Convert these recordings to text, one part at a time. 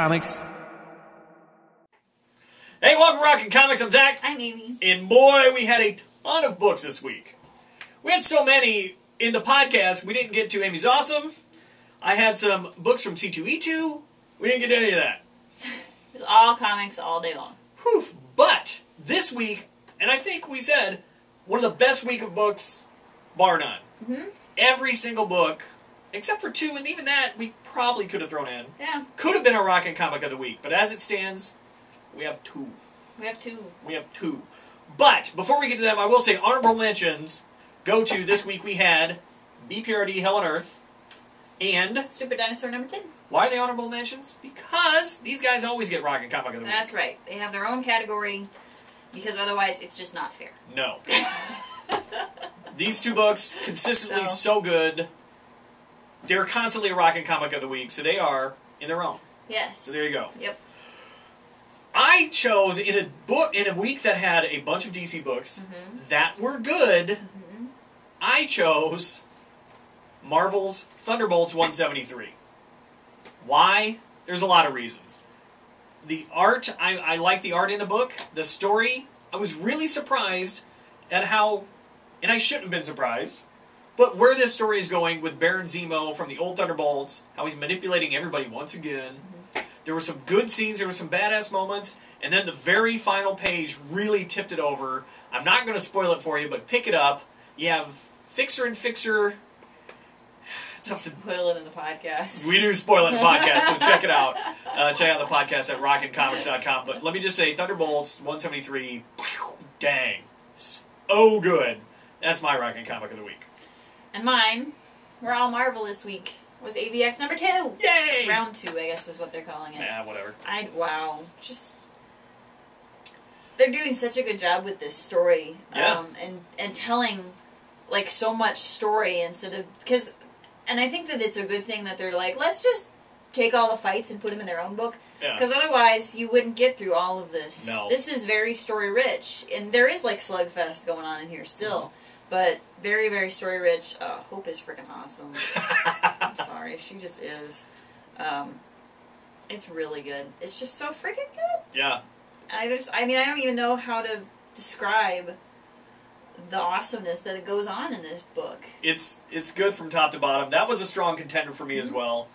Comics. Hey, welcome to Rockin Comics. I'm Zach. I'm Amy. And boy, we had a ton of books this week. We had so many in the podcast, we didn't get to Amy's Awesome. I had some books from C2E2. We didn't get to any of that. It was all comics all day long. Whew. But this week, and I think we said, one of the best week of books, bar none. Mm-hmm. Every single book, except for two, and even that we probably could have thrown in. Yeah. Could have been our Rockin' Comic of the Week, but as it stands, we have two. We have two. We have two. But, before we get to them, I will say honorable mentions go to this week we had BPRD Hell on Earth and Super Dinosaur number 10. Why are they honorable mentions? Because these guys always get Rockin' Comic of the Week. That's right. They have their own category because otherwise it's just not fair. No. These two books, consistently so good. They're constantly a Rockin' Comic of the Week, so they are in their own. Yes. So there you go. Yep. I chose, in a week that had a bunch of DC books that were good, I chose Marvel's Thunderbolts 173. Why? There's a lot of reasons. The art, I like the art in the book. The story, I was really surprised at how, and I shouldn't have been surprised, but where this story is going with Baron Zemo from the old Thunderbolts, how he's manipulating everybody once again. There were some good scenes, there were some badass moments, and then the very final page really tipped it over. I'm not going to spoil it for you, but pick it up. You have Fixer and Fixer. Spoil it in the podcast. We do spoil it in the podcast, so check it out. Check out the podcast at rockincomics.com. But let me just say, Thunderbolts 173, dang, so good. That's my Rockin' Comic of the Week. And mine, we're all Marvel this week, was AVX number 2. Yay! Round 2, I guess is what they're calling it. Yeah, whatever. Wow. Just, they're doing such a good job with this story. Yeah. And telling, like, so much story instead of, and I think that it's a good thing that they're like, let's just take all the fights and put them in their own book. Because otherwise, you wouldn't get through all of this. No. This is very story-rich. And there is, like, slugfest going on in here still. But very, very story-rich. Hope is freaking awesome. I'm sorry. She just is. It's really good. It's just so freaking good. Yeah. I don't even know how to describe the awesomeness that it goes on in this book. It's good from top to bottom. That was a strong contender for me as well.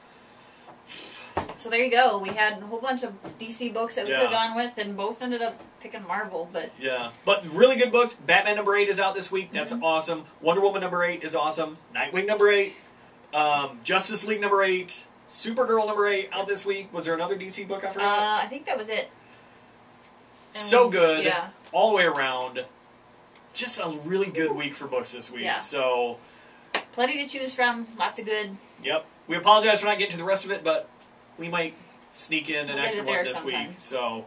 So there you go. We had a whole bunch of DC books that we could have gone with, and both ended up picking Marvel. But yeah, but really good books. Batman number 8 is out this week. That's awesome. Wonder Woman number 8 is awesome. Nightwing number 8. Justice League number 8. Supergirl number 8 out this week. Was there another DC book I forgot? I think that was it. So good. Yeah. All the way around. Just a really good week for books this week. Yeah. So Plenty to choose from. Lots of good. Yep. We apologize for not getting to the rest of it, but we might sneak in an extra one this sometime. week. So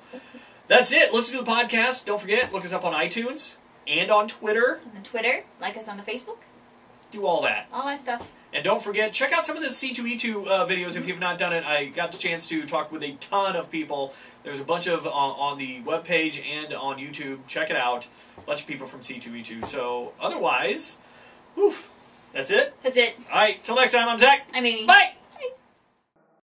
that's it. Listen to the podcast. Don't forget, look us up on iTunes and on Twitter. On Twitter. Like us on the Facebook. Do all that. All that stuff. And don't forget, check out some of the C2E2 videos if you've not done it. I got the chance to talk with a ton of people. There's a bunch of on the webpage and on YouTube. Check it out. A bunch of people from C2E2. So, otherwise, whew, that's it. That's it. All right, till next time, I'm Zach. I'm Amy. Bye!